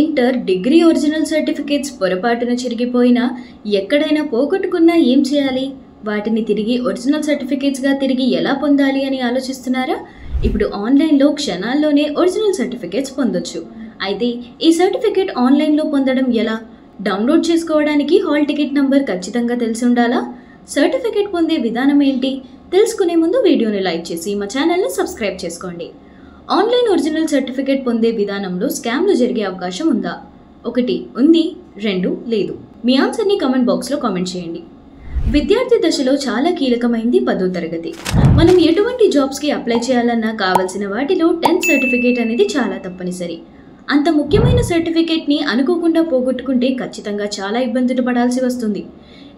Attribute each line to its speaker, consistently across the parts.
Speaker 1: Inter, degree original certificates పొరపాటున చిరిగిపోయినా, ఎక్కడైనా పోగొట్టుకున్నా ఏం చేయాలి? వాటిని తిరిగి ఒరిజినల్ సర్టిఫికేట్స్గా తిరిగి ఎలా పొందాలి అని ఆలోచిస్తున్నారా? ఇప్పుడు ఆన్లైన్లో క్షణాల్లోనే ఒరిజినల్ సర్టిఫికేట్స్ పొందొచ్చు. అయితే ఈ సర్టిఫికేట్ ఆన్లైన్లో పొందడం ఎలా? డౌన్లోడ్ చేసుకోవడానికి హాల్ టికెట్ నంబర్ ఖచ్చితంగా తెలిసి ఉండాలా? సర్టిఫికేట్ పొందే విధానం ఏంటి? తెలుసుకునే ముందు వీడియోని లైక్ చేసి మా ఛానల్ని సబ్స్క్రైబ్ చేసుకోండి. ఆన్లైన్ ఒరిజినల్ సర్టిఫికేట్ పొందే విధానంలో స్కామ్లు జరిగే అవకాశం ఉందా? 1 ఉంది, 2 లేదు. మీ ఆన్సర్ని కామెంట్ బాక్స్లో కామెంట్ చేయండి. విద్యార్థి దశలో చాలా కీలకమైంది 10వ తరగతి. మనం ఎటువంటి జాబ్స్కి అప్లై చేయాలన్నా కావాల్సిన వాటిలో 10th సర్టిఫికేట్ అనేది చాలా తప్పనిసరి. అంత ముఖ్యమైన సర్టిఫికేట్ని అనుకోకుండా పోగొట్టుకుంటే ఖచ్చితంగా చాలా ఇబ్బందులు పడాల్సి వస్తుంది.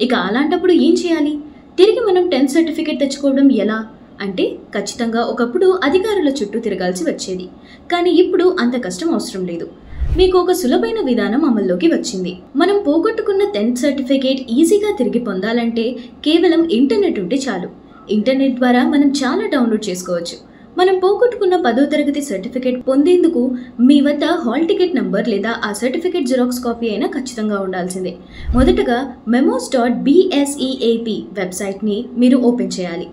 Speaker 1: ఇక అలాంటప్పుడు ఏం చేయాలి? తిరిగి మనం 10th సర్టిఫికేట్ తెచ్చుకోవడం ఎలా అంటే, ఖచ్చితంగా ఒకప్పుడు అధికారుల చుట్టూ తిరగాల్సి వచ్చేది. కానీ ఇప్పుడు అంత కష్టం అవసరం లేదు. మీకు ఒక సులభమైన విధానం అమల్లోకి వచ్చింది. మనం పోగొట్టుకున్న 10th సర్టిఫికేట్ ఈజీగా తిరిగి పొందాలంటే కేవలం ఇంటర్నెట్ ఉంటే చాలు. ఇంటర్నెట్ ద్వారా మనం చాలా డౌన్లోడ్ చేసుకోవచ్చు. మనం పోగొట్టుకున్న 10వ తరగతి సర్టిఫికేట్ పొందేందుకు మీ వద్ద హాల్ టికెట్ నంబర్ లేదా ఆ సర్టిఫికేట్ జిరాక్స్ కాపీ అయినా ఖచ్చితంగా ఉండాల్సిందే. మొదటగా memos.bseap వెబ్సైట్ని మీరు ఓపెన్ చేయాలి.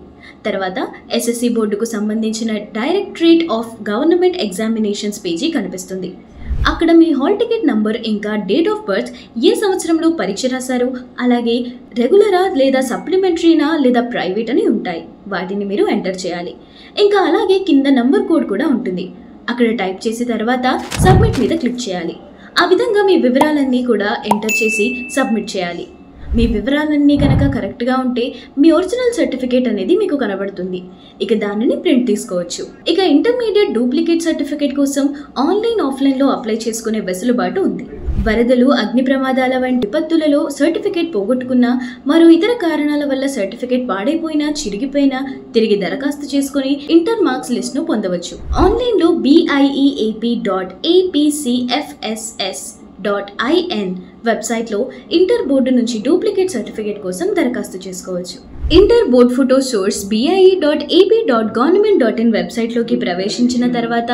Speaker 1: తర్వాత ఎస్ఎస్సి బోర్డుకు సంబంధించిన directorate of government examinations page కనిపిస్తుంది. అక్కడ మీ హాల్ టికెట్ నంబర్ ఇంకా డేట్ ఆఫ్ బర్త్, ఏ సంవత్సరంలో పరీక్ష రాశారు, అలాగే రెగ్యులరా లేదా సప్లిమెంటరీనా లేదా ప్రైవేట్ అని ఉంటాయి. వాటిని మీరు ఎంటర్ చేయాలి. ఇంకా అలాగే కింద నంబర్ కోడ్ కూడా ఉంటుంది. అక్కడ టైప్ చేసిన తర్వాత సబ్మిట్ మీద క్లిక్ చేయాలి. ఆ విధంగా మీ వివరాలన్నీ కూడా ఎంటర్ చేసి సబ్మిట్ చేయాలి. మీ వివరాలన్నీ కనుక కరెక్ట్గా ఉంటే మీ ఒరిజినల్ సర్టిఫికేట్ అనేది మీకు కనబడుతుంది. ఇక దానిని ప్రింట్ తీసుకోవచ్చు. ఇక ఇంటర్మీడియట్ డూప్లికేట్ సర్టిఫికేట్ కోసం ఆన్లైన్, ఆఫ్లైన్లో అప్లై చేసుకునే వెసులుబాటు ఉంది. వరదలు, అగ్ని ప్రమాదాల వంటి విపత్తులలో సర్టిఫికేట్ పోగొట్టుకున్నా, మరో ఇతర కారణాల వల్ల సర్టిఫికేట్ పాడైపోయినా, చిరిగిపోయినా తిరిగి దరఖాస్తు చేసుకుని ఇంటర్ మార్క్స్ లిస్ట్ను పొందవచ్చు. ఆన్లైన్లో BIEAP.APCFSS.IN వెబ్సైట్లో ఇంటర్ బోర్డు నుంచి డూప్లికేట్ సర్టిఫికేట్ కోసం దరఖాస్తు చేసుకోవచ్చు. Inter board photo source BIE.AP.government.in వెబ్సైట్లోకి ప్రవేశించిన తర్వాత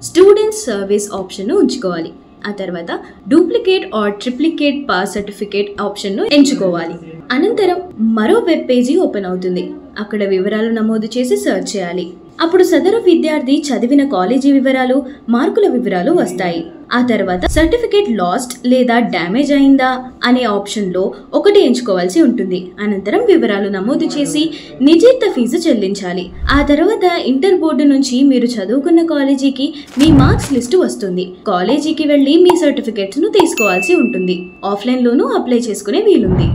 Speaker 1: స్టూడెంట్స్ సర్వీస్ ఆప్షన్ను ఉంచుకోవాలి. ఆ తర్వాత duplicate or triplicate pass certificate ఆప్షన్ను ఎంచుకోవాలి. అనంతరం మరో వెబ్ పేజీ ఓపెన్ అవుతుంది. అక్కడ వివరాలు నమోదు చేసి సెర్చ్ చేయాలి. అప్పుడు సదరు విద్యార్థి చదివిన కాలేజీ వివరాలు, మార్కుల వివరాలు వస్తాయి. ఆ తర్వాత సర్టిఫికేట్ లాస్ట్ లేదా డ్యామేజ్ అయిందా అనే ఆప్షన్లో ఒకటి ఎంచుకోవాల్సి ఉంటుంది. అనంతరం వివరాలు నమోదు చేసి నిజేత ఫీజు చెల్లించాలి. ఆ తర్వాత ఇంటర్ బోర్డు నుంచి మీరు చదువుకున్న కాలేజీకి మీ మార్క్స్ లిస్టు వస్తుంది. కాలేజీకి వెళ్ళి మీ సర్టిఫికేట్స్ను తీసుకోవాల్సి ఉంటుంది. ఆఫ్లైన్లోనూ అప్లై చేసుకునే వీలుంది.